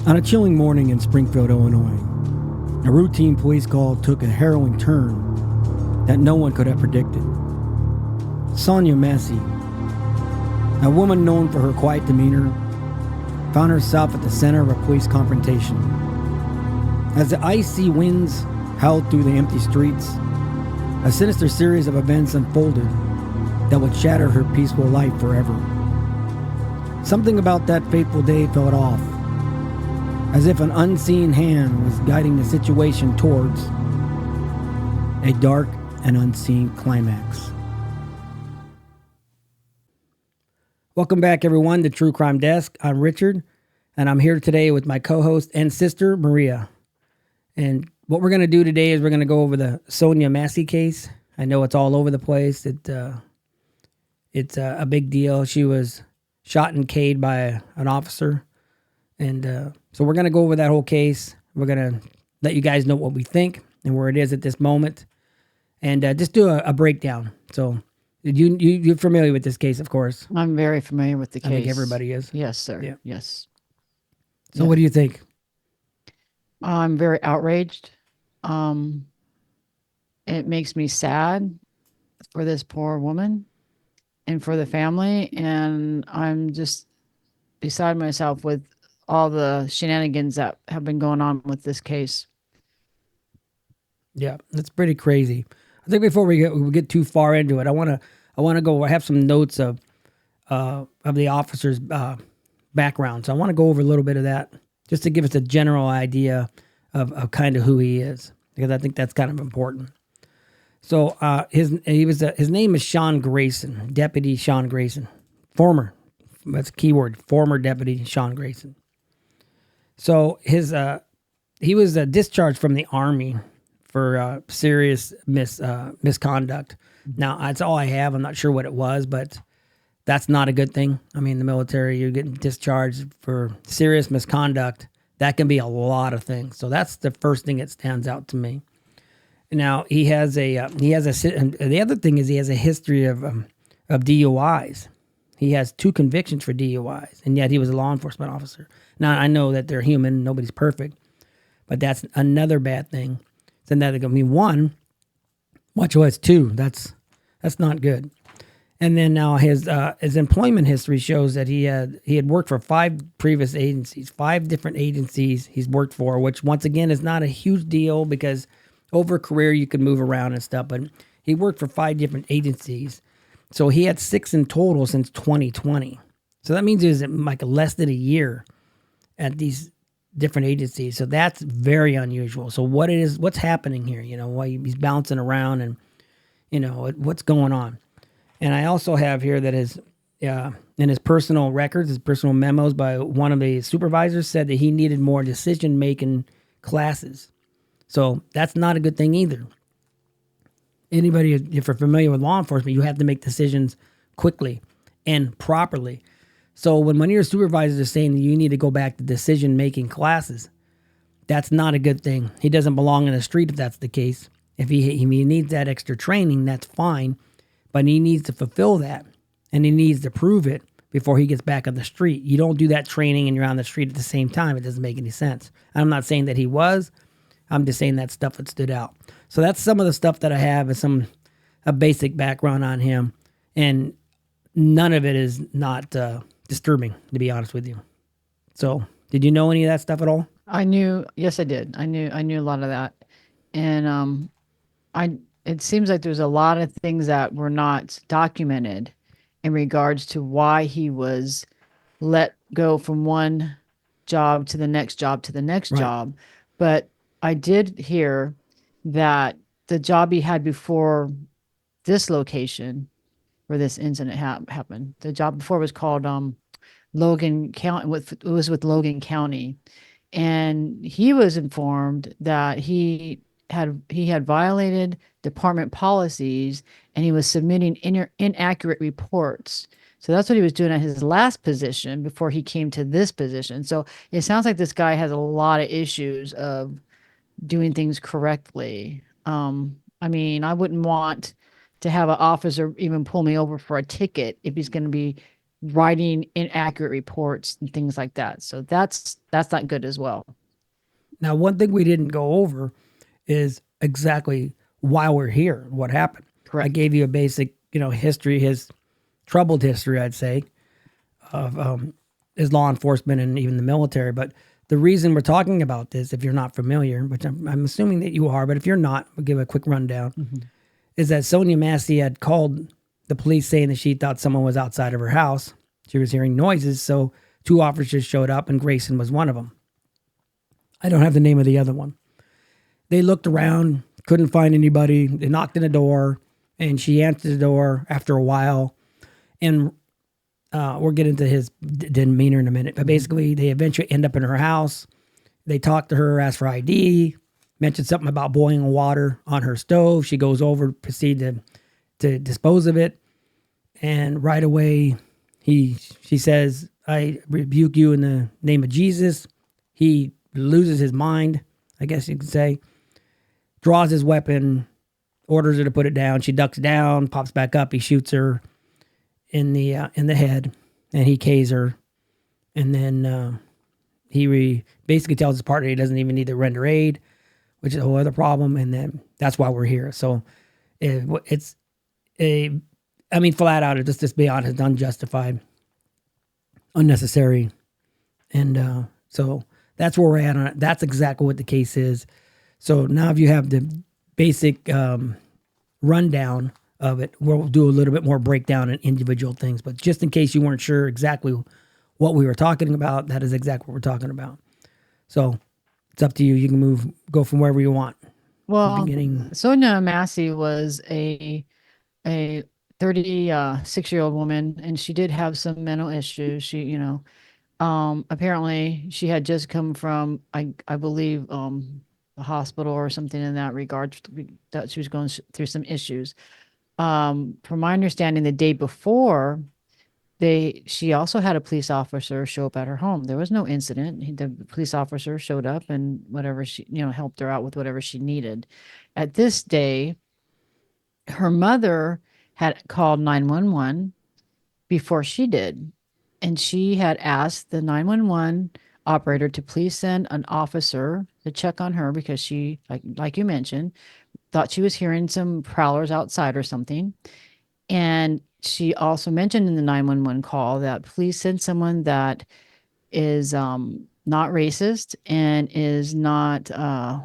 On a chilling morning in Springfield, Illinois, a routine police call took a harrowing turn that no one could have predicted. Sonya Massey, a woman known for her quiet demeanor, found herself at the center of a police confrontation. As the icy winds howled through the empty streets, a sinister series of events unfolded that would shatter her peaceful life forever. Something about that fateful day felt off, as if an unseen hand was guiding the situation towards a dark and unseen climax. Welcome back, everyone, to True Crime Desk. I'm Richard, and I'm here today with my co-host and sister, Maria. And what we're going to do today is we're going to go over the Sonya Massey case. I know it's all over the place. It's a big deal. She was shot and killed by an officer. And so we're going to go over that whole case. We're going to let you guys know what we think and where it is at this moment. And just do a breakdown. So you're familiar with this case, of course. I'm very familiar with the case. I think everybody is. Yes, sir. Yeah. Yes. So what do you think? I'm very outraged. It makes me sad for this poor woman and for the family. And I'm just beside myself with all the shenanigans that have been going on with this case. Yeah, that's pretty crazy. I think before we get too far into it, I want to go. I have some notes of the officer's background, so I want to go over a little bit of that just to give us a general idea of kind of who he is, because I think that's kind of important. So his name is Sean Grayson, Deputy Sean Grayson, former. That's a keyword, former Deputy Sean Grayson. So he was discharged from the Army for serious misconduct. Now, that's all I have. I'm not sure what it was, but that's not a good thing. I mean, the military, you're getting discharged for serious misconduct. That can be a lot of things. So that's the first thing that stands out to me. Now, the other thing is he has a history of DUIs. He has 2 convictions for DUIs, and yet he was a law enforcement officer. Now, I know that they're human, nobody's perfect, but that's another bad thing. So now they're going to be 1. Watch what's 2. That's not good. And then now his employment history shows that he had worked for 5 previous agencies, 5 different agencies he's worked for, which once again is not a huge deal because over a career you can move around and stuff, but he worked for 5 different agencies. So he had 6 in total since 2020. So that means he was like less than a year at these different agencies. So that's very unusual. So what's happening here? You know, why he's bouncing around and, you know, what's going on? And I also have here that in his personal records, his personal memos by one of the supervisors said that he needed more decision-making classes. So that's not a good thing either. Anybody, if you're familiar with law enforcement, you have to make decisions quickly and properly. So when one of your supervisors is saying that you need to go back to decision-making classes, that's not a good thing. He doesn't belong in the street if that's the case. If he needs that extra training, that's fine. But he needs to fulfill that, and he needs to prove it before he gets back on the street. You don't do that training and you're on the street at the same time. It doesn't make any sense. I'm not saying that he was. I'm just saying that stuff that stood out. So that's some of the stuff that I have as a basic background on him, and none of it is not disturbing, to be honest with you. So, did you know any of that stuff at all? Yes, I did. I knew a lot of that, and it seems like there's a lot of things that were not documented in regards to why he was let go from one job to the next job to the next job. But I did hear that the job he had before this location where this incident happened, the job before was called Logan County. It was with Logan County, and he was informed that he had violated department policies and he was submitting inaccurate reports. So that's what he was doing at his last position before he came to this position. So it sounds like this guy has a lot of issues of doing things correctly. I mean, I wouldn't want to have an officer even pull me over for a ticket if he's going to be writing inaccurate reports and things like that. So that's not good as well. Now, one thing we didn't go over is exactly why we're here, what happened. I Correct. gave you a basic, history, his troubled history, I'd say, of his law enforcement and even the military. But the reason we're talking about this, if you're not familiar, which I'm assuming that you are, but if you're not, I'll give a quick rundown, is that Sonya Massey had called the police saying that she thought someone was outside of her house. She was hearing noises, so two officers showed up, and Grayson was one of them. I don't have the name of the other one. They looked around, couldn't find anybody. They knocked on the door, and she answered the door after a while. And we'll get into his demeanor in a minute. But basically, they eventually end up in her house. They talk to her, ask for ID, mentioned something about boiling water on her stove. She goes over, proceed to dispose of it. And right away, she says, I rebuke you in the name of Jesus. He loses his mind, I guess you could say, draws his weapon, orders her to put it down. She ducks down, pops back up. He shoots her in the head, and he Ks her. And then he basically tells his partner he doesn't even need to render aid, which is a whole other problem. And then that's why we're here. So it's flat out, just to be honest, unjustified, unnecessary. And so that's where we're at on it. That's exactly what the case is. So now if you have the basic rundown of it, we'll do a little bit more breakdown in individual things. But just in case you weren't sure exactly what we were talking about, that is exactly what we're talking about. So it's up to you. You can go from wherever you want. Well, Beginning. Sonya Massey was a 36-year-old woman, and she did have some mental issues. She, apparently she had just come from, I believe, a hospital or something in that regard, that she was going through some issues. From my understanding, the day before, she also had a police officer show up at her home. There was no incident. The police officer showed up and whatever she, helped her out with whatever she needed. At this day, her mother had called 911 before she did. And she had asked the 911 operator to please send an officer to check on her because she, like you mentioned, thought she was hearing some prowlers outside or something. And she also mentioned in the 911 call that please send someone that is not racist and is not,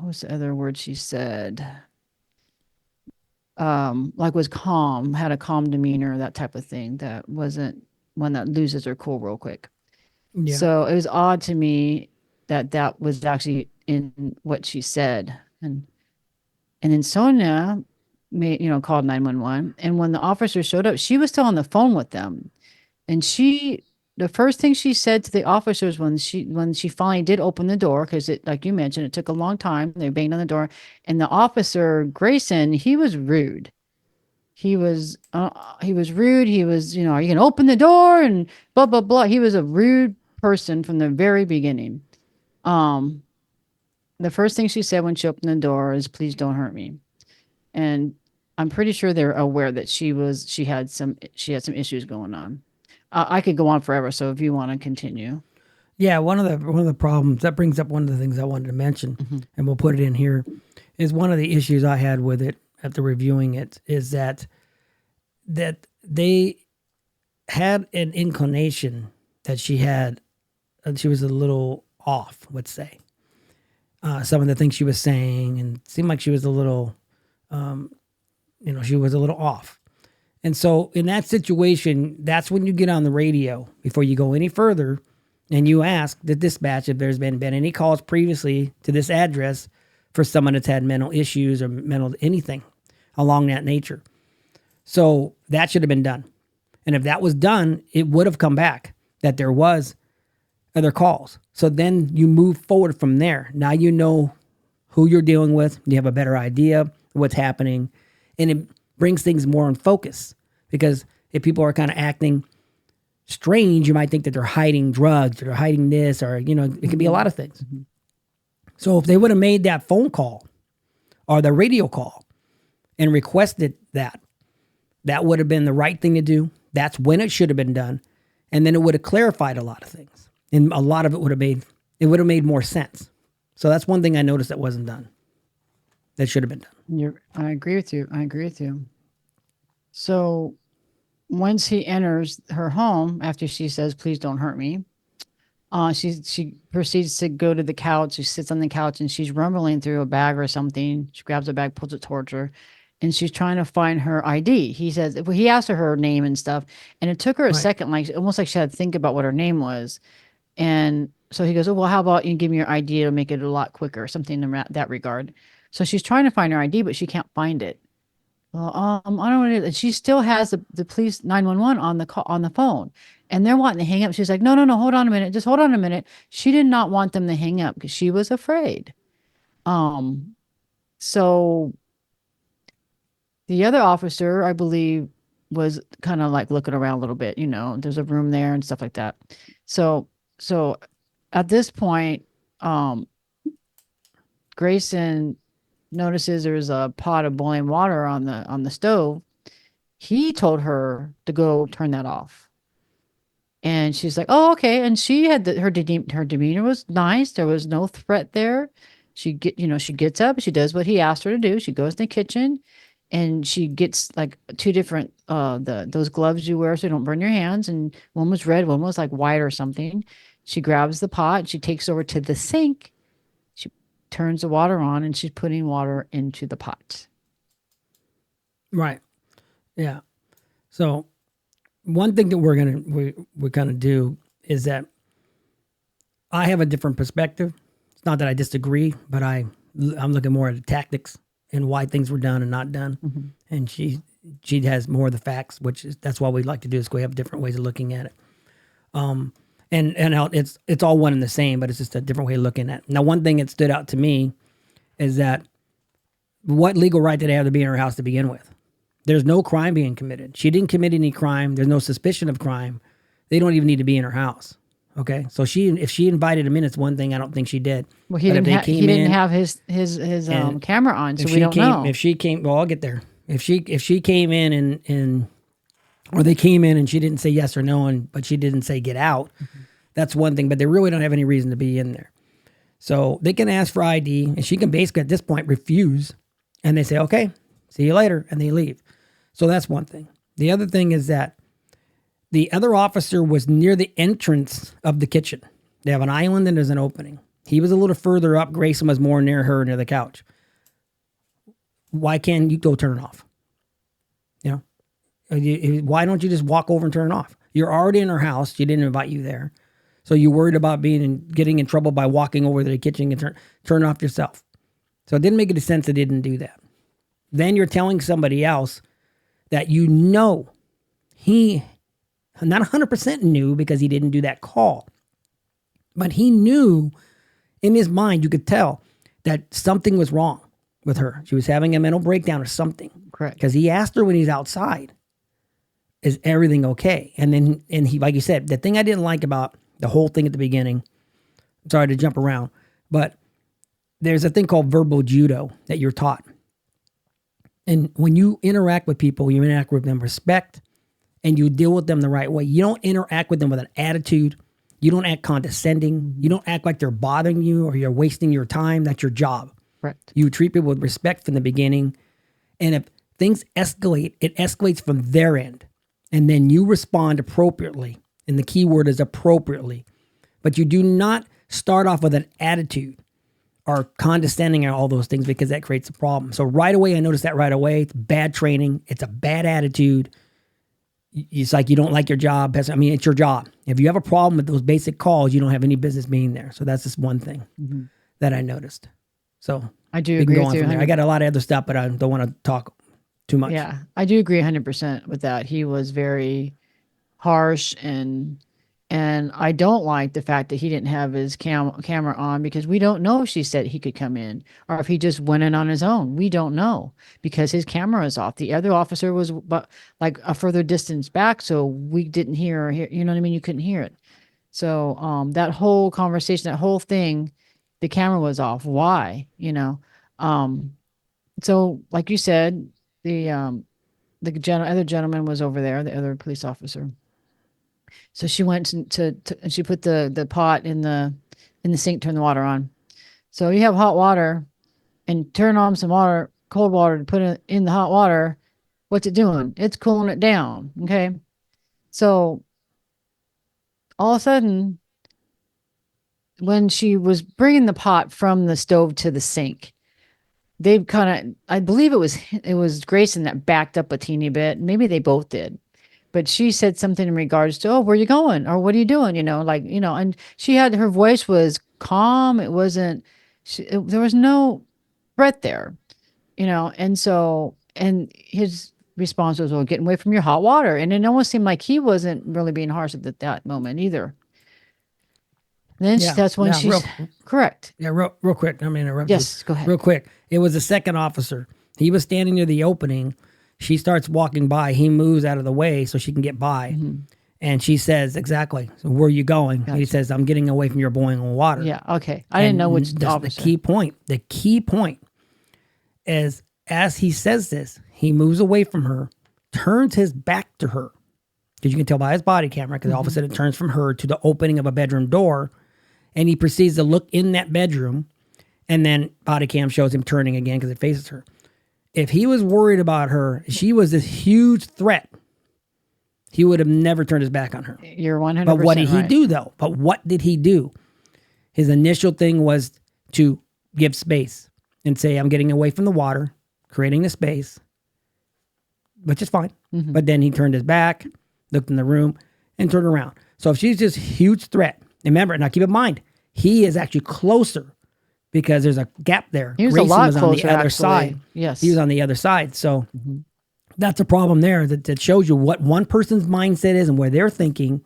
what's the other word she said? Like was calm, had a calm demeanor, that type of thing. That wasn't one that loses her cool real quick. Yeah. So it was odd to me that was actually in what she said. And then Sonia called 911. And when the officer showed up, she was still on the phone with them. And the first thing she said to the officers when she finally did open the door, because it, like you mentioned, it took a long time. They banged on the door, and the officer Grayson, he was rude. He was rude. He was, are you gonna open the door and blah blah blah. He was a rude person from the very beginning. Um, the first thing she said when she opened the door is, "Please don't hurt me." And I'm pretty sure they're aware that she had some issues going on. I could go on forever, so if you want to continue. Yeah, one of the problems that brings up one of the things I wanted to mention, and we'll put it in here, is one of the issues I had with it after reviewing it is that they had an inclination that she was a little off, let's say. Some of the things she was saying, and it seemed like she was a little, she was a little off. And so in that situation, that's when you get on the radio before you go any further and you ask the dispatch if there's been any calls previously to this address for someone that's had mental issues or mental anything along that nature. So that should have been done. And if that was done, it would have come back that there was other calls. So then you move forward from there. Now you know who you're dealing with. You have a better idea of what's happening. And it brings things more in focus. Because if people are kind of acting strange, you might think that they're hiding drugs or they're hiding this, or, it could be a lot of things. Mm-hmm. So if they would have made that phone call or the radio call and requested that would have been the right thing to do. That's when it should have been done. and then it would have clarified a lot of things, and a lot of it would have made more sense. So that's one thing I noticed that wasn't done. That should have been done. I agree with you. I agree with you. So once he enters her home after she says, "Please don't hurt me," she proceeds to go to the couch. She sits on the couch and she's rumbling through a bag or something. She grabs a bag, pulls it towards her, and she's trying to find her ID. He says, well, he asked her name and stuff, and it took her a Right. second, like almost like she had to think about what her name was. And so he goes, "Oh, well, how about you give me your ID? It'll make it a lot quicker," something in that regard. So she's trying to find her ID, but she can't find it. Well, I don't know what it is. And she still has the police 911 on the call, on the phone, and they're wanting to hang up. She's like, "No, no, no, hold on a minute. Just hold on a minute." She did not want them to hang up because she was afraid. Um, so the other officer, I believe, was kind of like looking around a little bit, there's a room there and stuff like that. So, so at this point, um, Grayson notices there's a pot of boiling water on the stove. He told her to go turn that off. And she's like, "Oh, okay." And she had her demeanor was nice. There was no threat there. She gets up, she does what he asked her to do. She goes in the kitchen and she gets like two different those gloves you wear so you don't burn your hands. And one was red, one was like white or something. She grabs the pot, she takes over to the sink, she turns the water on, and she's putting water into the pot. Right. Yeah. So one thing that we're gonna do is that I have a different perspective. It's not that I disagree, but I'm looking more at the tactics and why things were done and not done. Mm-hmm. And she has more of the facts, which is that's why we like to do is we have different ways of looking at it. It's all one and the same, but it's just a different way of looking at it. Now, one thing that stood out to me is that what legal right did they have to be in her house to begin with? There's no crime being committed. She didn't commit any crime. There's no suspicion of crime. They don't even need to be in her house. Okay, so if she invited him in, it's one thing. I don't think she did. Well, But if they he came didn't in, have his and camera on, so if we she don't came, know. if she came, well, I'll get there. If she came in and or they came in and she didn't say yes or no, but she didn't say get out, Mhm. that's one thing. But they really don't have any reason to be in there. So they can ask for ID, and she can basically at this point refuse, and they say, "Okay, see you later," and they leave. So that's one thing. The other thing is that the other officer was near the entrance of the kitchen. They have an island and there's an opening. He was a little further up. Grayson was more near her, near the couch. Why can't you go turn it off? You know, why don't you just walk over and turn it off? You're already in her house. She didn't invite you there. So you're worried about getting in trouble by walking over to the kitchen and turn it off yourself. So it didn't make any sense they didn't do that. Then you're telling somebody else that he not 100% knew because he didn't do that call, but he knew in his mind, you could tell that something was wrong with her. She was having a mental breakdown or something. Correct. Because he asked her when he's outside, is everything okay? And he, like you said, the thing I didn't like about the whole thing at the beginning, sorry to jump around, but there's a thing called verbal judo that you're taught. And when you interact with people, you interact with them with respect and you deal with them the right way. You don't interact with them with an attitude. You don't act condescending. You don't act like they're bothering you or you're wasting your time. That's your job. Correct. You treat people with respect from the beginning. And if things escalate, it escalates from their end. And then you respond appropriately. And the key word is appropriately. But you do not start off with an attitude or condescending or all those things because that creates a problem. So right away, I noticed that right away. It's bad training. It's a bad attitude. It's like you don't like your job. I mean, it's your job. If you have a problem with those basic calls, you don't have any business being there. So that's just one thing that I noticed. So I do we can agree go with on you. from there. I got a lot of other stuff, but I don't want to talk too much. Yeah, I do agree 100% with that. He was very harsh, and I don't like the fact that he didn't have his camera on because we don't know if she said he could come in or if he just went in on his own. We don't know because his camera is off. The other officer was but like a further distance back, so we didn't hear, you know what I mean? You couldn't hear it. So that whole conversation, that whole thing, the camera was off. Why? Um so like you said, the other gentleman was over there, the other police officer. So she went and she put the pot in the sink, turned the water on. So you have hot water and turn on some water, cold water to put it in the hot water. What's it doing? It's cooling it down. Okay. So all of a sudden, when she was bringing the pot from the stove to the sink, they kind of, I believe it was Grayson that backed up a teeny bit. Maybe they both did. But she said something in regards to, "Oh, where are you going? Or what are you doing?" Like, and she had, her voice was calm. It wasn't, there was no threat there, and so, and his response was, "Well, getting away from your hot water." And it almost seemed like he wasn't really being harsh at that moment either. Then Yeah. that's when Now, she's correct. real quick. I'm gonna interrupt you. Yes, go ahead. Real quick. It was the second officer. He was standing near the opening. She starts walking by. He moves out of the way so she can get by. And she says, exactly, so where are you going? And he says, I'm getting away from your boiling water. Yeah, okay. I didn't know which the officer. The key point is, as he says this, he moves away from her, turns his back to her. Because you can tell by his body camera, because all of a sudden it turns from her to the opening of a bedroom door. And he proceeds to look in that bedroom. And then body cam shows him turning again because it faces her. If he was worried about her, she was this huge threat, he would have never turned his back on her. You're 100% But what did he right. do, though? But what did he do? His initial thing was to give space and say, I'm getting away from the water, creating the space, which is fine. But then he turned his back, looked in the room, and turned around. So if she's this huge threat, remember, now keep in mind, he is actually closer because there's a gap there. He was Grayson a lot was on closer, the other actually. side. Yes. He was on the other side. So that's a problem there that shows you what one person's mindset is and where they're thinking.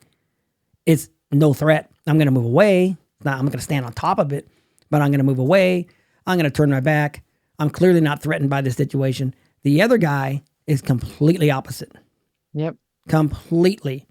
It's no threat. I'm going to move away. I'm going to stand on top of it, but I'm going to move away. I'm going to turn my back. I'm clearly not threatened by this situation. The other guy is completely opposite. Yep. Completely.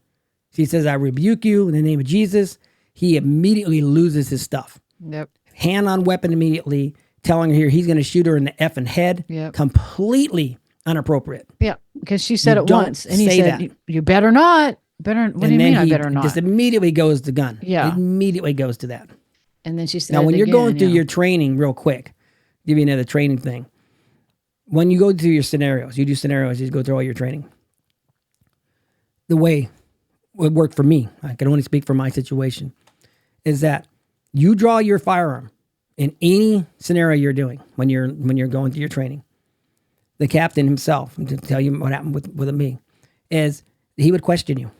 He says, I rebuke you in the name of Jesus. He immediately loses his stuff. Yep. Hand on weapon immediately, telling her he's going to shoot her in the effing head. Yep. Completely inappropriate. Yeah, because she said You it don't once, and he say said, that. You better not. Better. What do you mean? I better not. Just immediately goes to gun. Yeah. It immediately goes to that. And then she said, Now, when it you're again, going through yeah. your training, real quick, give you another training thing. When you go through your scenarios, you do scenarios, you go through all your training. The way it worked for me, I can only speak for my situation, is that you draw your firearm in any scenario you're doing when you're going through your training. The captain himself, to tell you what happened with me, is he would question you.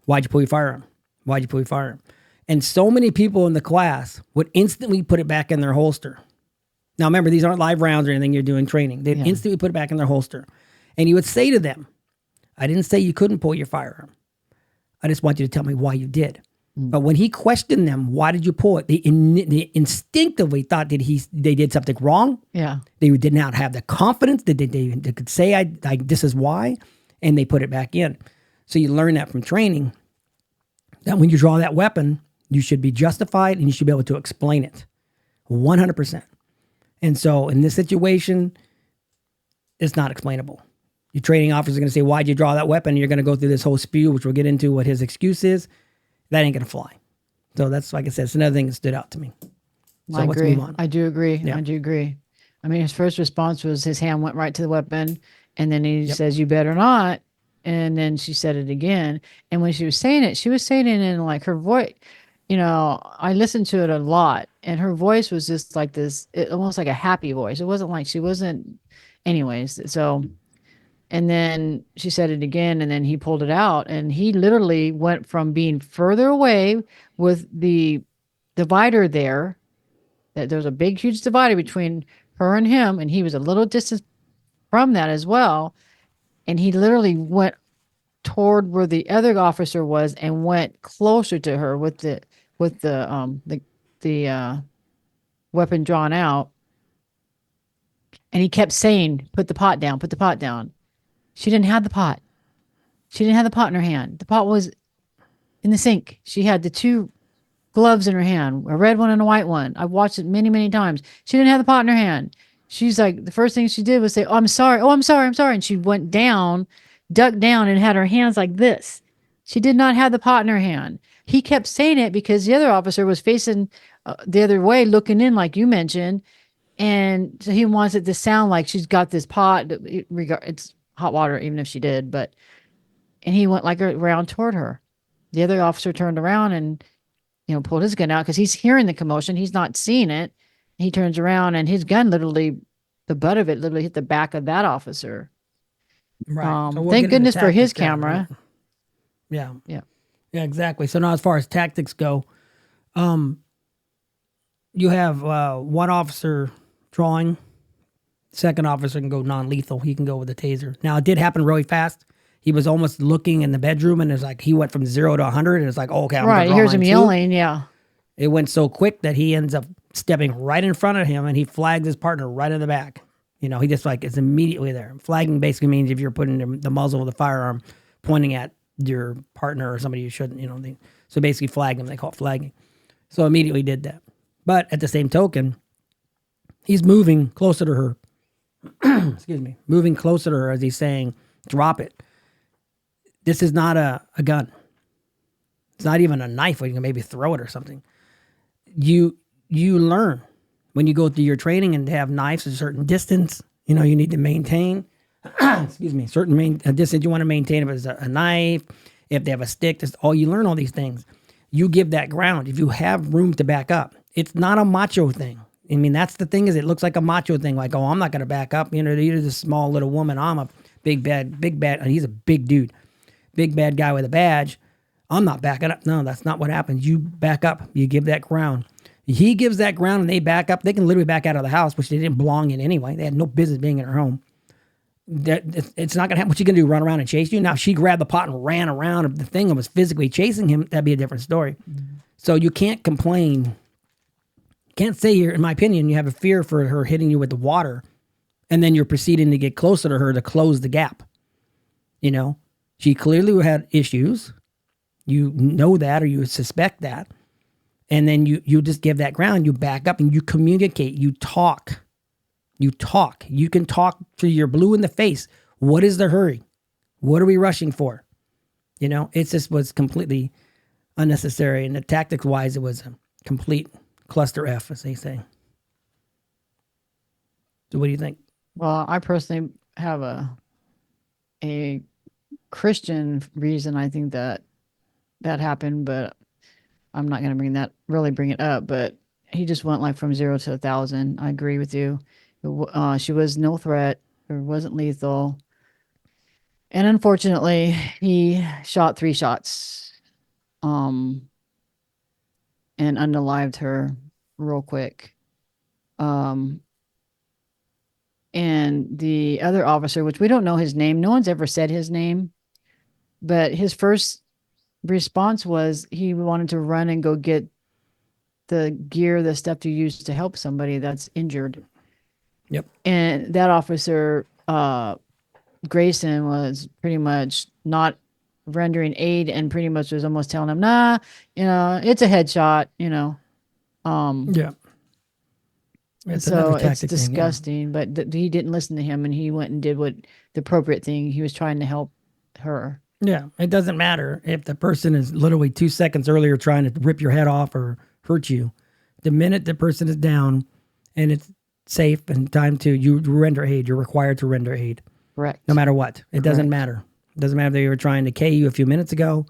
Why'd you pull your firearm? Why'd you pull your firearm? And so many people in the class would instantly put it back in their holster. Now, remember, these aren't live rounds or anything. You're doing training. They'd instantly put it back in their holster. And he would say to them, I didn't say you couldn't pull your firearm. I just want you to tell me why you did. But when he questioned them, why did you pull it? They instinctively thought that they did something wrong. Yeah. They did not have the confidence that they could say, I this is why, and they put it back in. So you learn that from training, that when you draw that weapon, you should be justified and you should be able to explain it 100%. And so in this situation, it's not explainable. Your training officer is going to say, why'd you draw that weapon? And you're going to go through this whole spew, which we'll get into what his excuse is. That ain't going to fly. So that's, like I said, it's another thing that stood out to me. So I let's agree. move on. I do agree. Yeah. I do agree. I mean, his first response was his hand went right to the weapon, and then he says, "You better not." And then she said it again. And when she was saying it, she was saying it in like her voice. I listened to it a lot, and her voice was just like this, almost like a happy voice. It wasn't like she wasn't, anyways. So, and then she said it again, and then he pulled it out, and he literally went from being further away with the divider there. That there's a big, huge divider between her and him, and he was a little distance from that as well. And he literally went toward where the other officer was and went closer to her with the weapon drawn out. And he kept saying, "Put the pot down, put the pot down." She didn't have the pot. She didn't have the pot in her hand. The pot was in the sink. She had the two gloves in her hand, a red one and a white one. I've watched it many, many times. She didn't have the pot in her hand. She's like, the first thing she did was say, "Oh, I'm sorry. Oh, I'm sorry. I'm sorry." And she went down, ducked down, and had her hands like this. She did not have the pot in her hand. He kept saying it because the other officer was facing the other way, looking in, like you mentioned. And so he wants it to sound like she's got this pot. It's hot water, even if she did. But, and he went like around toward her. The other officer turned around and, pulled his gun out because he's hearing the commotion. He's not seeing it. He turns around and his gun literally, the butt of it literally hit the back of that officer. Right. So we'll Thank get into goodness for his tactics there, right? camera. Yeah. Yeah. Yeah, exactly. So now as far as tactics go, um, you have one officer drawing, second officer can go non-lethal. He can go with a taser. Now it did happen really fast. He was almost looking in the bedroom, and it's like he went from 0 to 100, and it's like, oh, okay, I'm Right. gonna He draw hears mine him too. yelling. Yeah. It went so quick that he ends up stepping right in front of him, and he flags his partner right in the back. He just like is immediately there. Flagging basically means if you're putting the muzzle of the firearm pointing at your partner or somebody you shouldn't, so basically flag him. They call it flagging. So immediately did that. But at the same token, he's moving closer to her. Excuse me, moving closer to her as he's saying, "Drop it." This is not a gun. It's not even a knife where you can maybe throw it or something. You learn when you go through your training and have knives a certain distance. You need to maintain. Excuse me, a distance you want to maintain. If it's a knife, if they have a stick, just you learn all these things. You give that ground. If you have room to back up, it's not a macho thing. I mean, that's the thing is it looks like a macho thing. Like, oh, I'm not going to back up. You're this small little woman. I'm a big bad. And he's a big dude, big bad guy with a badge. I'm not backing up. No, that's not what happens. You back up. You give that ground. He gives that ground and they back up. They can literally back out of the house, which they didn't belong in anyway. They had no business being in her home. It's not going to happen. What you going to do, run around and chase you? Now, if she grabbed the pot and ran around the thing and was physically chasing him, that'd be a different story. Mm-hmm. So you can't complain. Can't say here, in my opinion, you have a fear for her hitting you with the water and then you're proceeding to get closer to her to close the gap. She clearly had issues. You know that or you suspect that. And then you just give that ground, you back up and you communicate, you talk. You talk. You can talk to your blue in the face. What is the hurry? What are we rushing for? It just was completely unnecessary. And the tactics wise, it was a complete cluster F, as they say. So what do you think? Well, I personally have a Christian reason I think that happened, but I'm not going to bring it up, but he just went like from 0 to 1,000. I agree with you. She was no threat or wasn't lethal. And unfortunately, he shot 3 shots, and unalived her real quick. And the other officer, which we don't know his name, no one's ever said his name, but his first response was he wanted to run and go get the gear, the stuff to use to help somebody that's injured. Yep. And that officer, Grayson, was pretty much not rendering aid and pretty much was almost telling him, nah, it's a headshot, Yeah. So it's disgusting, but he didn't listen to him and he went and did the appropriate thing. He was trying to help her. Yeah. It doesn't matter if the person is literally 2 seconds earlier trying to rip your head off or hurt you. The minute the person is down and it's safe and time to, you render aid. You're required to render aid. Correct. No matter what. It doesn't matter. It doesn't matter if they were trying to K you a few minutes ago.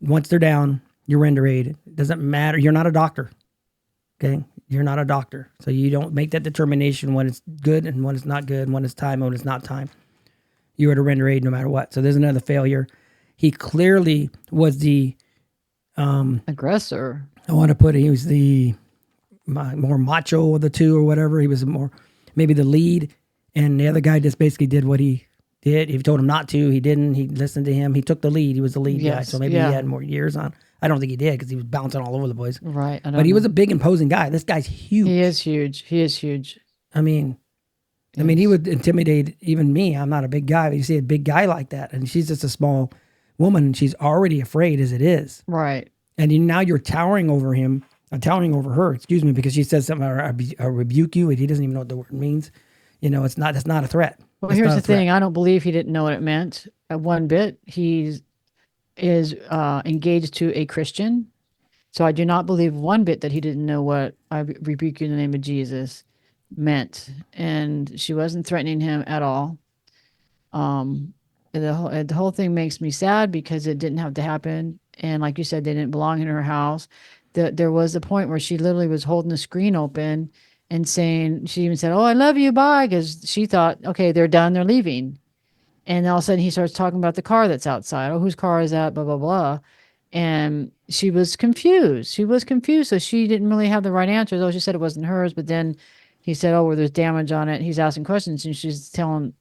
Once they're down, you render aid. It doesn't matter. You're not a doctor. Okay? You're not a doctor. So you don't make that determination when it's good and when it's not good, when it's time and when it's not time. You are to render aid no matter what. So there's another failure. He clearly was the aggressor. I want to put it, he was the more macho of the two or whatever. He was more maybe the lead, and the other guy just basically did what he did. If he told him not to, he didn't. He listened to him. He took the lead. He was the lead guy. So maybe he had more years on. I don't think he did because he was bouncing all over the place. Right. But he was a big, imposing guy. This guy's huge. He is huge. I mean, he would intimidate even me. I'm not a big guy, but you see a big guy like that, and she's just a small woman, and she's already afraid as it is. Right. And now you're towering over him, towering over her, excuse me, because she says something, I rebuke you, and he doesn't even know what the word means. That's not a threat. Well, here's the thing. I don't believe he didn't know what it meant one bit. is engaged to a Christian. So I do not believe one bit that he didn't know what I rebuke you in the name of Jesus meant. And she wasn't threatening him at all. Um, the whole thing makes me sad because it didn't have to happen. And like you said, they didn't belong in her house. There was a point where she literally was holding the screen open and saying, she even said, "Oh, I love you, bye," because she thought, okay, they're done, they're leaving. And all of a sudden he starts talking about the car that's outside. Oh, whose car is that? Blah, blah, blah. And she was confused. She was confused. So she didn't really have the right answers. Oh, she said it wasn't hers. But then he said, oh, well, there's damage on it. He's asking questions and she's telling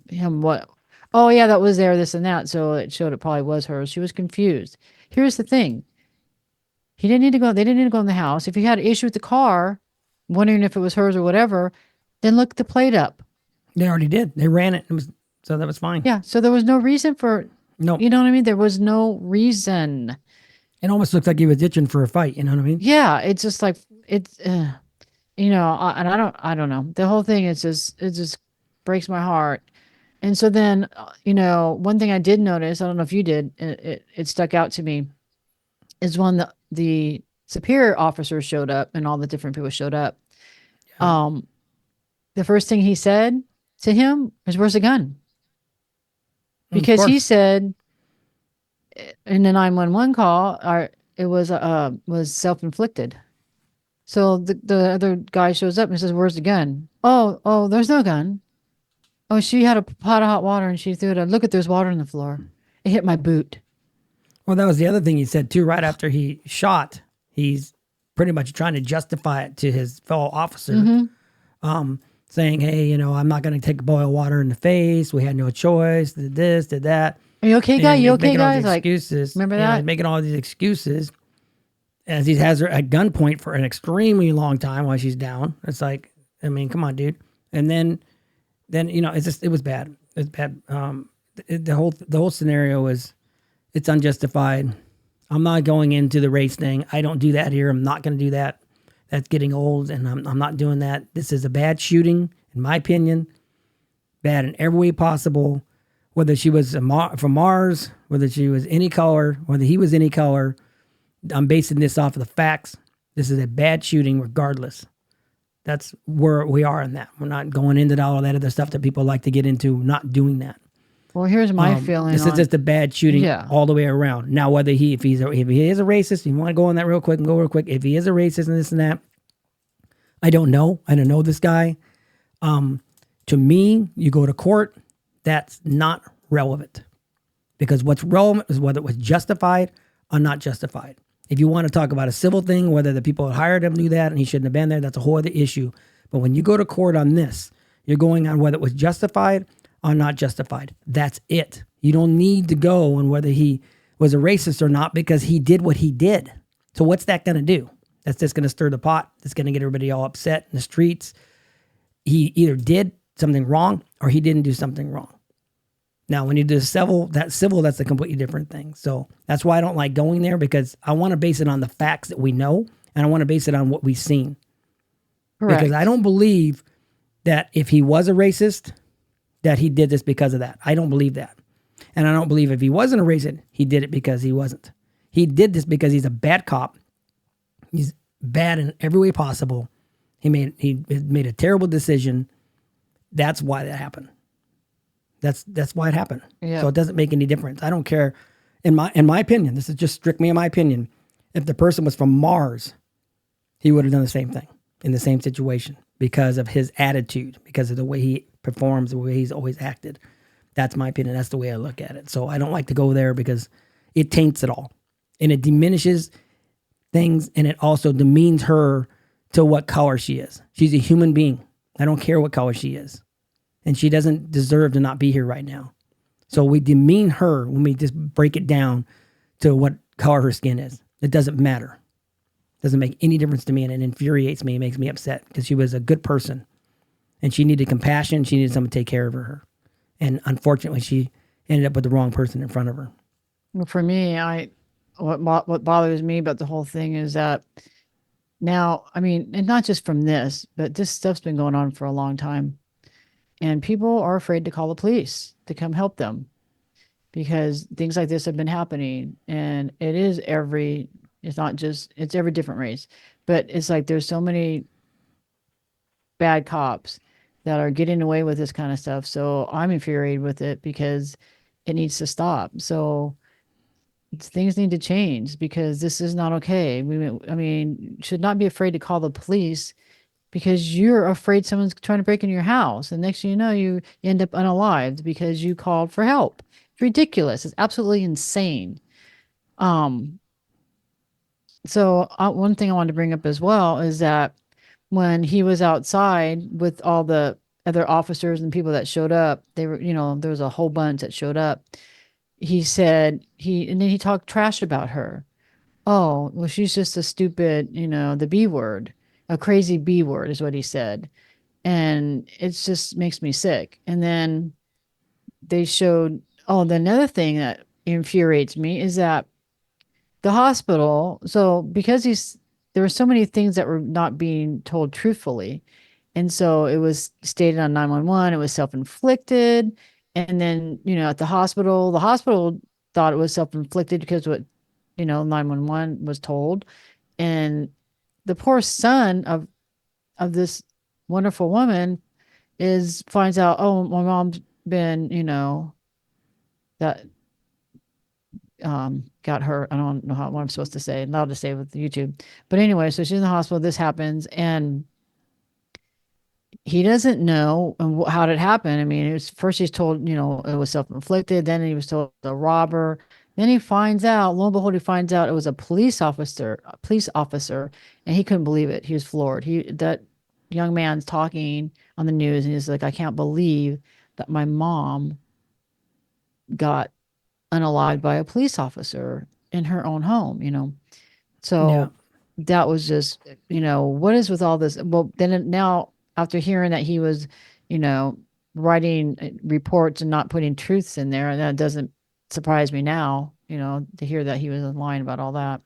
him what, oh, yeah, that was there, this and that. So it showed it probably was hers. She was confused. Here's the thing. He didn't need to go. They didn't need to go in the house. If he had an issue with the car, wondering if it was hers or whatever, then look the plate up. They already did. They ran it. It was so that was fine. Yeah. So there was no reason for, No, you know what I mean? There was no reason. it almost looks like he was itching for a fight. You know what I mean? Yeah. It's just like, it's, and I don't know. The whole thing is just, it just breaks my heart. And so then, one thing I did notice, I don't know if you did, it stuck out to me, is when the superior officers showed up and all the different people showed up. Yeah, Um, the first thing he said to him was, "Where's the gun?" of Because he course. said in the 911 call, it was self inflicted. So the other guy shows up and says, "Where's the gun?" Oh, there's no gun. Oh, she had a pot of hot water and she threw it. Look at, there's water on the floor. It hit my boot. Well, that was the other thing he said too. Right after he shot, he's pretty much trying to justify it to his fellow officer, Mm-hmm. saying, "Hey, I'm not going to take a boil of water in the face. We had no choice. Did this, did that." Are you okay, guy? And You he's okay, making all these guys? Like, excuses. remember He's that? making all these excuses as he has her at gunpoint for an extremely long time while she's down. It's like, I mean, come on, dude. And then it's just it was bad. It's bad. The whole scenario is it's unjustified. I'm not going into the race thing. I don't do that here. I'm not going to do that. That's getting old, and I'm not doing that. This is a bad shooting, in my opinion. Bad in every way possible. Whether she was from Mars, whether she was any color, whether he was any color, I'm basing this off of the facts. This is a bad shooting, regardless. That's where we are in that. We're not going into all that other stuff that people like to get into. Not doing that. Well, here's my feeling This is on. just a bad shooting Yeah. all the way around. Now, whether if he is a racist, you want to go on that real quick and go real quick. If he is a racist and this and that, I don't know. I don't know this guy. To me, you go to court. That's not relevant because what's relevant is whether it was justified or not justified. If you want to talk about a civil thing, whether the people that hired him knew that and he shouldn't have been there, that's a whole other issue. But when you go to court on this, you're going on whether it was justified or not justified. That's it. You don't need to go on whether he was a racist or not because he did what he did. So what's that going to do? That's just going to stir the pot. It's going to get everybody all upset in the streets. He either did something wrong or he didn't do something wrong. Now, when you do civil, that's a completely different thing. So that's why I don't like going there because I want to base it on the facts that we know and I want to base it on what we've seen. Correct. Because I don't believe that if he was a racist, that he did this because of that. I don't believe that. And I don't believe if he wasn't a racist, he did it because he wasn't. He did this because he's a bad cop. He's bad in every way possible. He made a terrible decision. That's why that happened. That's why it happened. Yeah. So it doesn't make any difference. I don't care. In my opinion, this is just strictly in my opinion. If the person was from Mars, he would have done the same thing in the same situation because of his attitude, because of the way he performs, the way he's always acted. That's my opinion. That's the way I look at it. So I don't like to go there because it taints it all. And it diminishes things and it also demeans her to what color she is. She's a human being. I don't care what color she is. And she doesn't deserve to not be here right now. So we demean her when we just break it down to what color her skin is. It doesn't matter. It doesn't make any difference to me, and it infuriates me. It makes me upset because she was a good person, and she needed compassion. She needed someone to take care of her. And unfortunately, she ended up with the wrong person in front of her. Well, for me, what bothers me about the whole thing is that now, I mean, and not just from this, but this stuff's been going on for a long time. And people are afraid to call the police to come help them. because things like this have been happening, and it's not just, it's every different race, but it's like there's so many bad cops that are getting away with this kind of stuff. So I'm infuriated with it because it needs to stop. So things need to change because this is not okay. I mean, should not be afraid to call the police because you're afraid someone's trying to break in your house. And next thing you know, you end up unalived because you called for help. It's ridiculous. It's absolutely insane. Um, so one thing I wanted to bring up as well is that when he was outside with all the other officers and people that showed up, they were, there was a whole bunch that showed up. He said and then he talked trash about her. Oh, well, she's just a stupid, the B word, a crazy B word is what he said. And it just makes me sick. And then they showed, oh, the another thing that infuriates me is that the hospital, so because there were so many things that were not being told truthfully. And so it was stated on 911, it was self-inflicted. And then, at the hospital thought it was self-inflicted because what, 911 was told. And the poor son of this wonderful woman finds out, oh, my mom's been, that got her. I don't know what I'm supposed to say, allowed to say with YouTube. But anyway, so she's in the hospital, this happens, and he doesn't know how did it happen. I mean, it was first he's told, it was self-inflicted, then he was told the robber. Then he finds out, lo and behold, he finds out it was a police officer, and he couldn't believe it. He was floored. That young man's talking on the news, and he's like, I can't believe that my mom got unalived by a police officer in her own home. Yeah. So that was just, what is with all this? Well, now after hearing that he was, you know, writing reports and not putting truths in there, that doesn't surprise me now, to hear that he was lying about all that.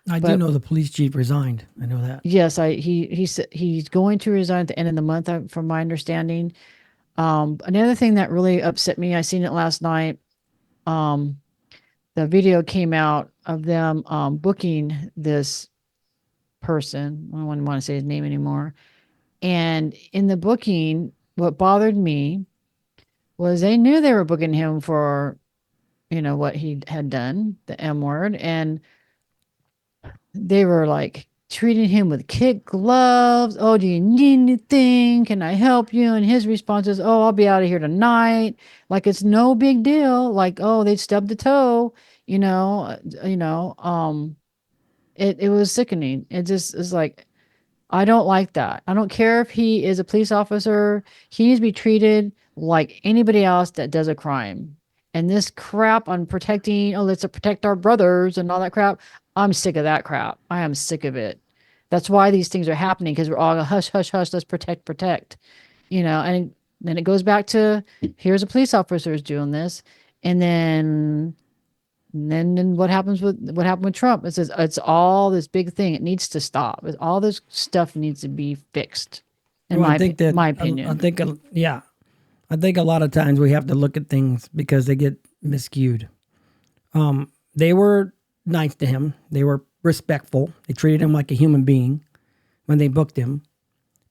I do But know the police chief resigned. I know that. yes, he said he's going to resign at the end of the month, from my understanding. Another thing that really upset me, I seen it last night. Um, the video came out of them booking this person. I don't want to say his name anymore. And in the booking, what bothered me was they knew they were booking him for, what he had done, the M word. And they were like treating him with kid gloves. Oh, do you need anything? Can I help you? And his response is, oh, I'll be out of here tonight. Like it's no big deal. Like, oh, they stubbed the toe, you know, you know, it was sickening. It just is like, I don't like that. I don't care if he is a police officer. He needs to be treated like anybody else that does a crime. And this crap on protecting, oh, let's protect our brothers and all that crap. I'm sick of that crap. I am sick of it. That's why these things are happening because we're all hush, hush, hush, let's protect, protect. And then it goes back to here's a police officer is doing this. And then what happened with Trump? It's all this big thing. It needs to stop. All this stuff needs to be fixed, in Well, I think that my I opinion. think yeah, I think a lot of times we have to look at things because they get miscued. They were nice to him. They were respectful. They treated him like a human being when they booked him.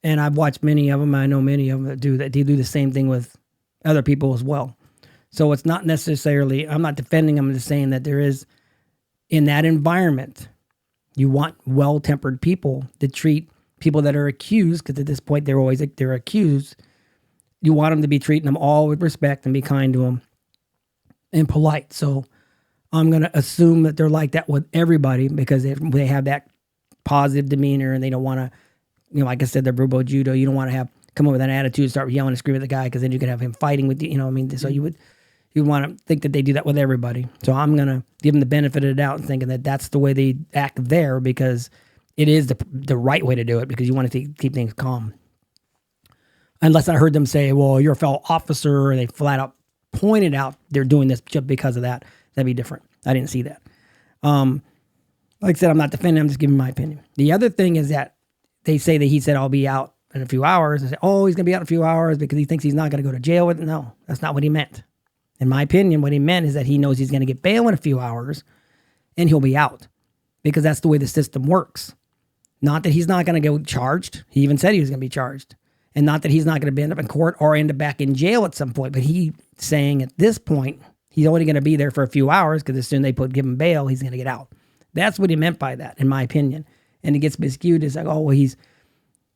And I've watched many of them. I know many of them that do that. They do the same thing with other people as well. So it's not necessarily. I'm not defending them. I'm just saying that there is in that environment. You want well-tempered people to treat people that are accused, because at this point they're accused. You want them to be treating them all with respect and be kind to them and polite. So I'm going to assume that they're like that with everybody because they have that positive demeanor and they don't want to, like I said, they're Brubo Judo. You don't want to come up with an attitude and start yelling and screaming at the guy because then you could have him fighting with you. You know what I mean? So you want to think that they do that with everybody. So I'm going to give them the benefit of the doubt and thinking that that's the way they act there because it is the right way to do it because you want to keep things calm. Unless I heard them say, well, you're a fellow officer, and they flat out pointed out they're doing this just because of that. That'd be different. I didn't see that. Like I said, I'm not defending. I'm just giving my opinion. The other thing is that they say that he said, I'll be out in a few hours. I say, oh, he's going to be out in a few hours because he thinks he's not going to go to jail with it. No, that's not what he meant. In my opinion, what he meant is that he knows he's going to get bail in a few hours and he'll be out because that's the way the system works. Not that he's not going to get charged. He even said he was going to be charged. And not that he's not going to end up in court or end up back in jail at some point. But he saying at this point, he's only going to be there for a few hours because as soon as they give him bail, he's going to get out. That's what he meant by that, in my opinion. And it gets miscued as like, oh, well, he's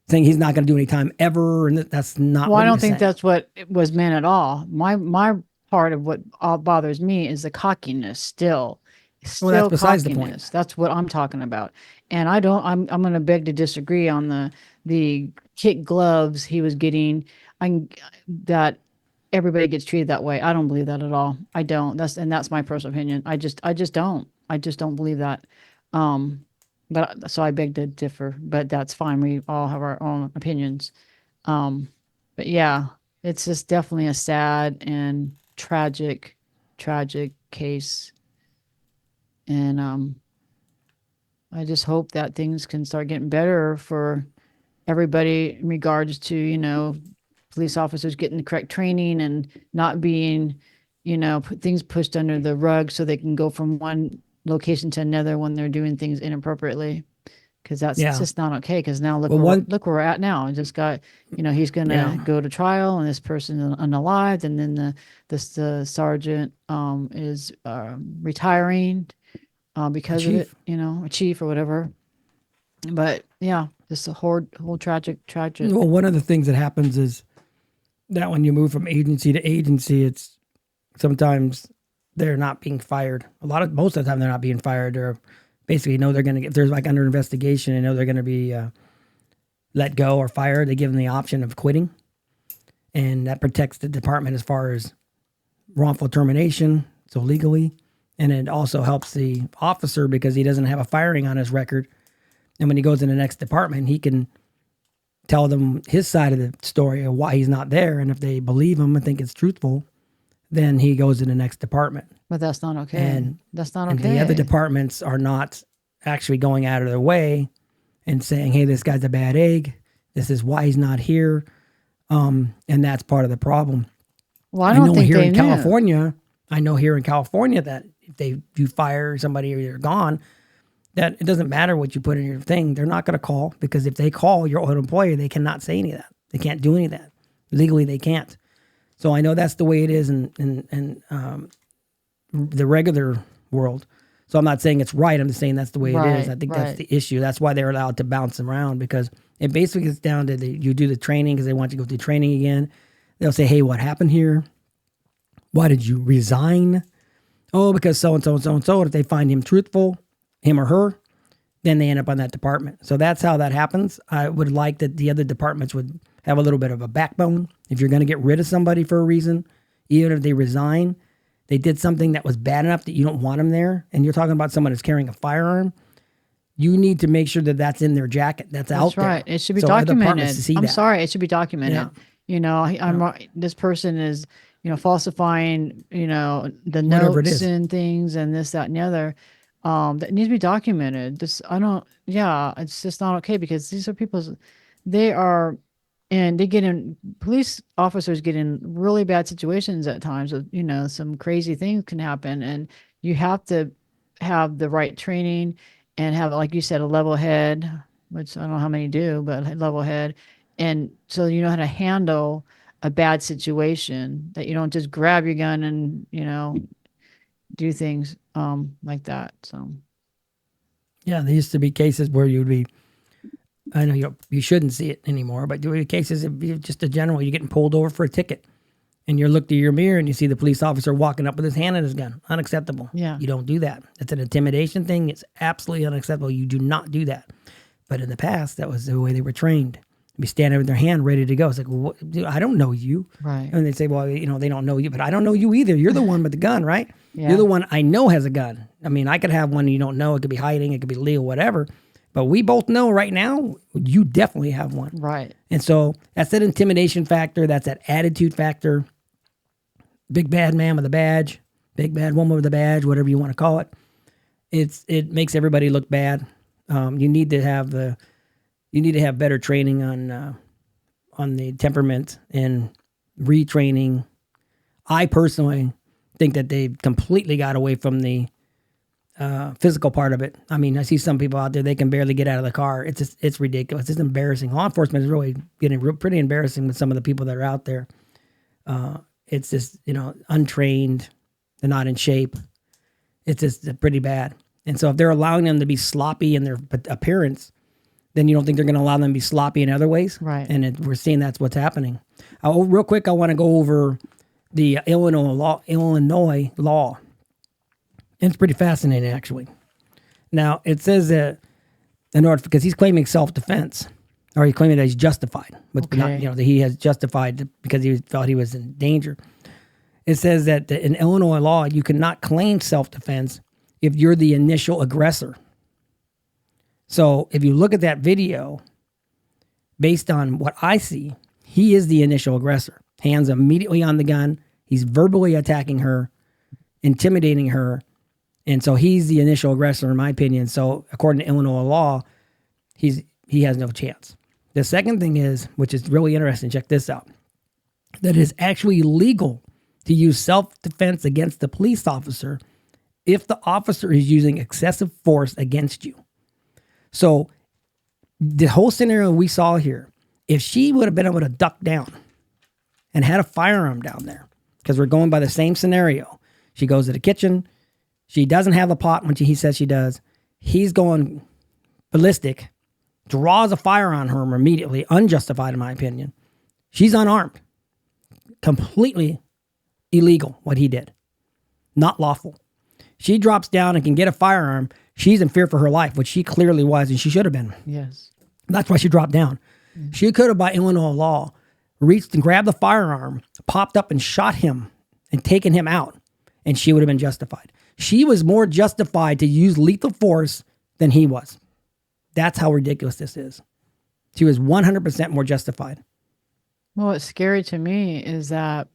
saying he's not going to do any time ever. And that's not Well, what I don't think saying. that's what it was meant at all. My part of what bothers me is the cockiness still. Well, that's Still besides the point. cockiness. That's what I'm talking about. And I'm going to beg to disagree on the kick gloves he was getting. I that everybody gets treated that way. I don't believe that at all. I don't. That's my personal opinion. I just don't. I just don't believe that. Um, but so I beg to differ, but that's fine. We all have our own opinions. Um, but yeah, it's just definitely a sad and tragic case. And I just hope that things can start getting better for everybody in regards to, police officers getting the correct training and not being, put things pushed under the rug so they can go from one location to another when they're doing things inappropriately. Because that's Yeah. just not okay. Because now Well, one, look where we're at now. I just got, he's gonna yeah, go to trial, and this person is unalived, and then the sergeant is retiring because of it. chief. A chief or whatever. But yeah, just a whole tragic. Well, one of the things that happens is that when you move from agency to agency, it's sometimes they're not being fired. Most of the time, they're not being fired. Or basically know they're going to get, if there's like under investigation and know they're going to be let go or fired, they give them the option of quitting. And that protects the department as far as wrongful termination, so legally. And it also helps the officer because he doesn't have a firing on his record. And when he goes in the next department, he can tell them his side of the story of why he's not there. And if they believe him and think it's truthful, then he goes in the next department. But that's not okay. And that's not and okay. the other departments are not actually going out of their way and saying, hey, this guy's a bad egg. This is why he's not here. And that's part of the problem. Well, I don't think here they in knew. California, I know here in California that if you fire somebody or you're gone, that it doesn't matter what you put in your thing. They're not going to call because if they call your old employer, they cannot say any of that. They can't do any of that. Legally, they can't. So I know that's the way it is in the regular world. So I'm not saying it's right. I'm just saying that's the way it is. I think that's the issue. That's why they're allowed to bounce them around because it basically gets down to you do the training because they want you to go through training again. They'll say, hey, what happened here? Why did you resign? Oh, because so-and-so and so-and-so. If they find him truthful, him or her, then they end up on that department. So that's how that happens. I would like that the other departments would have a little bit of a backbone. If you're going to get rid of somebody for a reason, even if they resign, they did something that was bad enough that you don't want them there, and you're talking about someone who's carrying a firearm, you need to make sure that that's in their jacket. That's out there. That's right. It should be so documented. I'm sorry. It should be documented. Yeah. This person is, falsifying, the Whatever it notes is. and things and this, that, and the other. That needs to be documented. It's just not okay because these are they are, and they get in, police officers get in really bad situations at times of, some crazy things can happen. And you have to have the right training and have, like you said, a level head, which I don't know how many do, but a level head. And so you know how to handle a bad situation, that you don't just grab your gun and, do things like that. So Yeah, there used to be cases where you'd be, I know you shouldn't see it anymore, but there were cases of just a general, you're getting pulled over for a ticket and you're looked at your mirror and you see the police officer walking up with his hand in his gun. Unacceptable. Yeah. You don't do that. It's an intimidation thing. It's absolutely unacceptable. You do not do that. But in the past, that was the way they were trained. Be standing with their hand ready to go. It's like, well, dude, I don't know you. Right. And they say, well, they don't know you, but I don't know you either. You're the one with the gun, right? Yeah. You're the one I know has a gun. I mean, I could have one you don't know. It could be hiding. It could be legal, whatever. But we both know right now, you definitely have one. Right. And so that's that intimidation factor. That's that attitude factor. Big bad man with a badge. Big bad woman with a badge, whatever you want to call it. It makes everybody look bad. You need to have better training on the temperament and retraining. I personally think that they completely got away from the physical part of it. I mean, I see some people out there, they can barely get out of the car. It's ridiculous. It's embarrassing. Law enforcement is really getting pretty embarrassing with some of the people that are out there. It's just, untrained. They're not in shape. It's just pretty bad. And so if they're allowing them to be sloppy in their appearance, then you don't think they're going to allow them to be sloppy in other ways. Right. And we're seeing that's what's happening. Real quick, I want to go over the Illinois law. It's pretty fascinating, actually. Now, it says that in order, because he's claiming self-defense, or he's claiming that he's justified, but not, that he has justified because he felt he was in danger. It says that in Illinois law, you cannot claim self-defense if you're the initial aggressor. So if you look at that video, based on what I see, he is the initial aggressor. Hands immediately on the gun. He's verbally attacking her, intimidating her. And so he's the initial aggressor, in my opinion. So according to Illinois law, he has no chance. The second thing is, which is really interesting, check this out, that it is actually illegal to use self-defense against the police officer if the officer is using excessive force against you. So the whole scenario we saw here, if she would have been able to duck down and had a firearm down there, because we're going by the same scenario, she goes to the kitchen, she doesn't have the pot when he says she does, he's going ballistic, draws a fire on her immediately, unjustified in my opinion. She's unarmed. Completely illegal what he did. Not lawful. She drops down and can get a firearm. She's in fear for her life, which she clearly was, and she should have been. Yes. That's why she dropped down. Mm-hmm. She could have, by Illinois law, reached and grabbed the firearm, popped up and shot him and taken him out, and she would have been justified. She was more justified to use lethal force than he was. That's how ridiculous this is. She was 100% more justified. Well, what's scary to me is that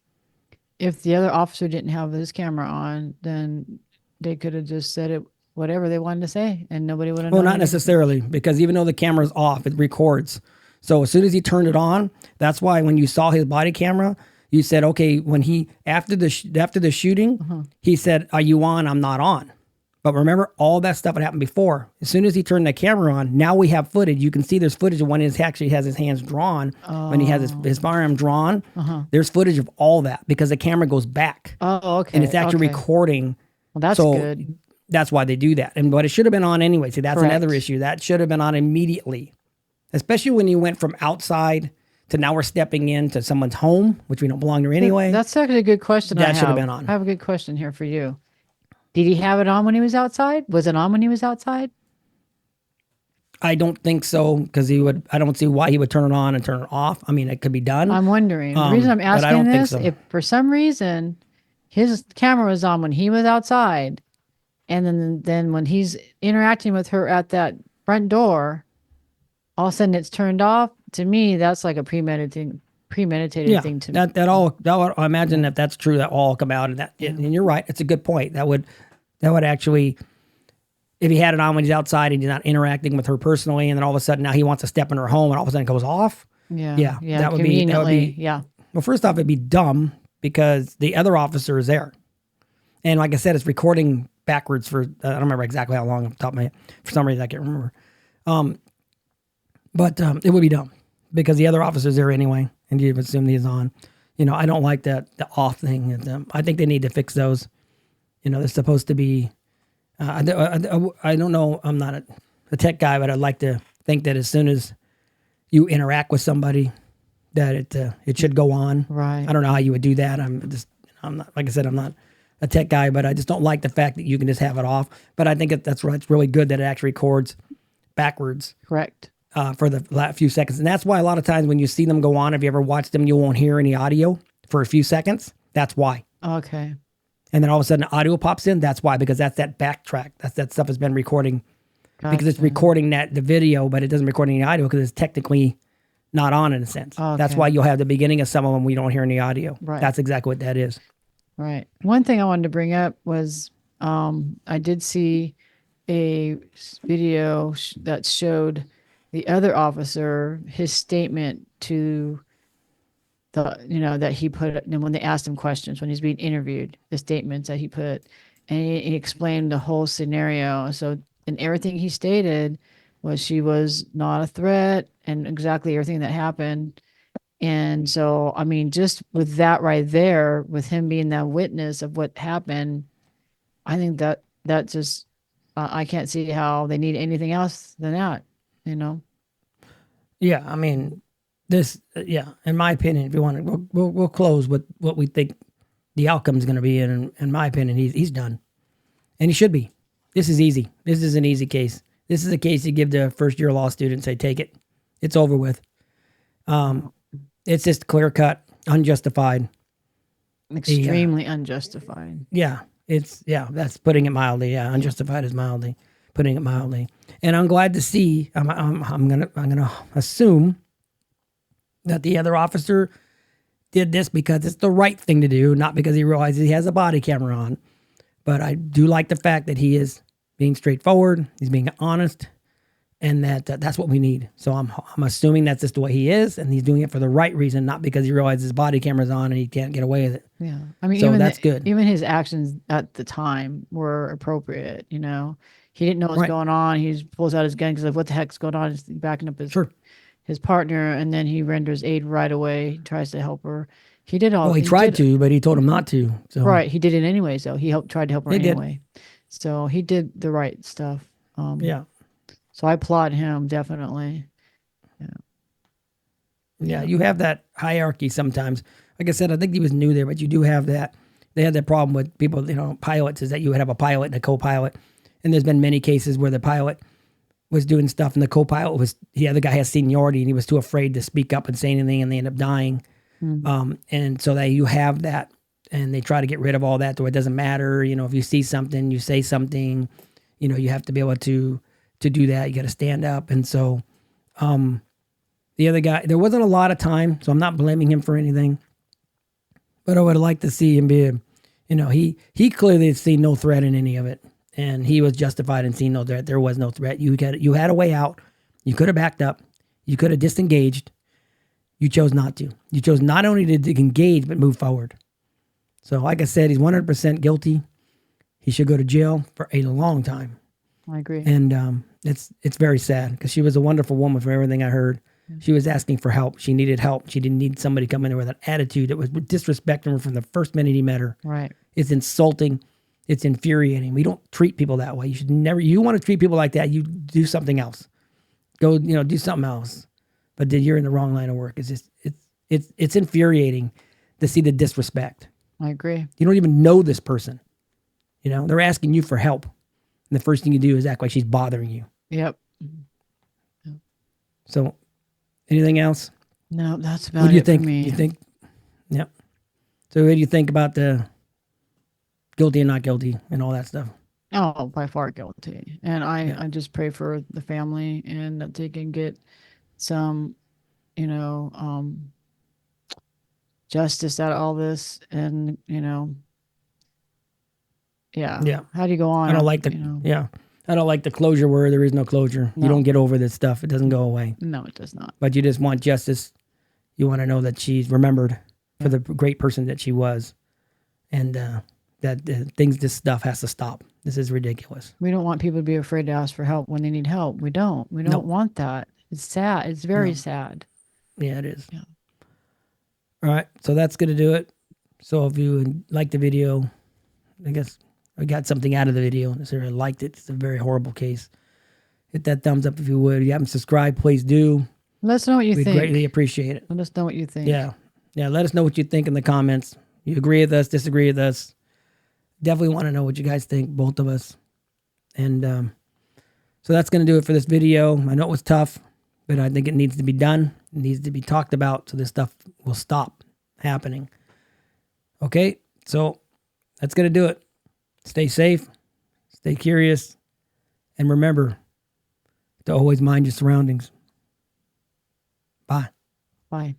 if the other officer didn't have his camera on, then they could have just said it, whatever they wanted to say, and nobody would have known. Well, not necessarily, because even though the camera's off, it records. So as soon as he turned it on, that's why when you saw his body camera, you said, okay, when he, after the shooting, he said, are you on? I'm not on. But remember, all that stuff had happened before. As soon as he turned the camera on, now we have footage. You can see there's footage of when he actually has his hands drawn, when he has his firearm drawn. There's footage of all that because the camera goes back. Oh, okay. And it's actually recording. Well, that's good. That's why they do that. But it should have been on anyway. See, that's another issue. That should have been on immediately. Especially when you went from outside to now we're stepping into someone's home, which we don't belong to anyway. That's actually a good question. That should have been on. I have a good question here for you. Did he have it on when he was outside? Was it on when he was outside? I don't think so, because I don't see why he would turn it on and turn it off. I mean, it could be done. I'm wondering. The reason I'm asking this, if for some reason his camera was on when he was outside, and then when he's interacting with her at that front door, all of a sudden it's turned off. To me, that's like a premeditated thing to me. That all, I imagine if that's true, that all come out. And you're right. It's a good point. That would actually, if he had it on when he's outside and he's not interacting with her personally, and then all of a sudden now he wants to step in her home and all of a sudden it goes off. Yeah. That would be, well, first off, it'd be dumb because the other officer is there. And like I said, it's recording backwards for, I don't remember exactly how long off the top of my head. For some reason, I can't remember. But it would be dumb because the other officer's there anyway, and you would assume he's on. I don't like the off thing. I think they need to fix those. They're supposed to be, I don't know, I'm not a tech guy, but I'd like to think that as soon as you interact with somebody, that it should go on. Right. I don't know how you would do that. I'm not, like I said, I'm not a tech guy, but I just don't like the fact that you can just have it off. But I think that's right. It's really good that it actually records backwards. Correct. For the last few seconds. And that's why a lot of times when you see them go on, if you ever watch them, you won't hear any audio for a few seconds. That's why. Okay. And then all of a sudden audio pops in. That's why, because that's that backtrack. That stuff has been recording. Gotcha. Because it's recording the video, but it doesn't record any audio because it's technically not on in a sense. Okay. That's why you'll have the beginning of some of them we don't hear any audio. Right. That's exactly what that is. Right. One thing I wanted to bring up was I did see a video that showed the other officer, his statement to that he put, and when they asked him questions, when he's being interviewed, the statements that he put, and he explained the whole scenario. So, and everything he stated was she was not a threat and exactly everything that happened. And so, I mean, just with that right there, with him being that witness of what happened, I think that just, I can't see how they need anything else than that, you know? Yeah, I mean, this. Yeah, in my opinion, if you want to, we'll close with what we think the outcome is going to be. And in my opinion, he's done, and he should be. This is easy. This is an easy case. This is a case you give to a first year law student and say, take it. It's over with. It's just clear cut, unjustified. Extremely unjustified. Yeah, that's putting it mildly. Yeah, unjustified is mildly putting it mildly. And I'm glad to see. I'm gonna assume that the other officer did this because it's the right thing to do, not because he realizes he has a body camera on. But I do like the fact that he is being straightforward. He's being honest, and that's what we need. So I'm assuming that's just the way he is, and he's doing it for the right reason, not because he realizes his body camera's on and he can't get away with it. Yeah, I mean, So even that's good. Even his actions at the time were appropriate. You know, he didn't know what was Right. going on. He just pulls out his gun because like, what the heck's going on? He's backing up Sure. his partner, and then he renders aid right away. Tries to help her. He did all. Well, he tried to, but he told him not to. So Right, he did it anyway. So he tried to help her He did. anyway. So he did the right stuff. Yeah. So I applaud him definitely. Yeah, you have that hierarchy sometimes. Like I said, I think he was new there, but you do have that. They had that problem with people, pilots, is that you would have a pilot and a co-pilot. And there's been many cases where the pilot was doing stuff and the co-pilot the other guy has seniority and he was too afraid to speak up and say anything and they end up dying. And so that you have that and they try to get rid of all that so it doesn't matter. If you see something, you say something, you have to be able to do that. You got to stand up. And so, the other guy, there wasn't a lot of time, so I'm not blaming him for anything. But I would like to see him be, he clearly had seen no threat in any of it, and he was justified in seeing no threat. There was no threat. You had a way out. You could have backed up. You could have disengaged. You chose not to. You chose not only to engage but move forward. So, like I said, he's 100% guilty. He should go to jail for a long time. I agree. And it's very sad because she was a wonderful woman from everything I heard. She was asking for help. She needed help. She didn't need somebody coming in with an attitude that was disrespecting her from the first minute he met her. Right. It's insulting. It's infuriating. We don't treat people that way. You should never. You want to treat people like that, you do something else. Go, do something else. But you're in the wrong line of work. It's just it's infuriating to see the disrespect. I agree. You don't even know this person. They're asking you for help, and the first thing you do is act like she's bothering you. Yep. So. Anything else? No, that's about what do you it think? for me. You think? Yep. So what do you think about the guilty and not guilty and all that stuff? Oh, by far guilty. And I just pray for the family and that they can get some, justice out of all this. And, Yeah. How do you go on? I don't like I don't like the closure where there is no closure. No. You don't get over this stuff. It doesn't go away. No, it does not. But you just want justice. You want to know that she's remembered for the great person that she was. And that this stuff has to stop. This is ridiculous. We don't want people to be afraid to ask for help when they need help. We don't. We don't want that. It's sad. It's very sad. Yeah, it is. Yeah. All right. So that's going to do it. So if you like the video, I guess I got something out of the video. I liked it. It's a very horrible case. Hit that thumbs up if you would. If you haven't subscribed, please do. Let us know what you think. We'd greatly appreciate it. Let us know what you think. Yeah. Let us know what you think in the comments. You agree with us, disagree with us. Definitely want to know what you guys think, both of us. And so that's going to do it for this video. I know it was tough, but I think it needs to be done. It needs to be talked about so this stuff will stop happening. Okay? So that's going to do it. Stay safe, stay curious, and remember to always mind your surroundings. Bye. Bye.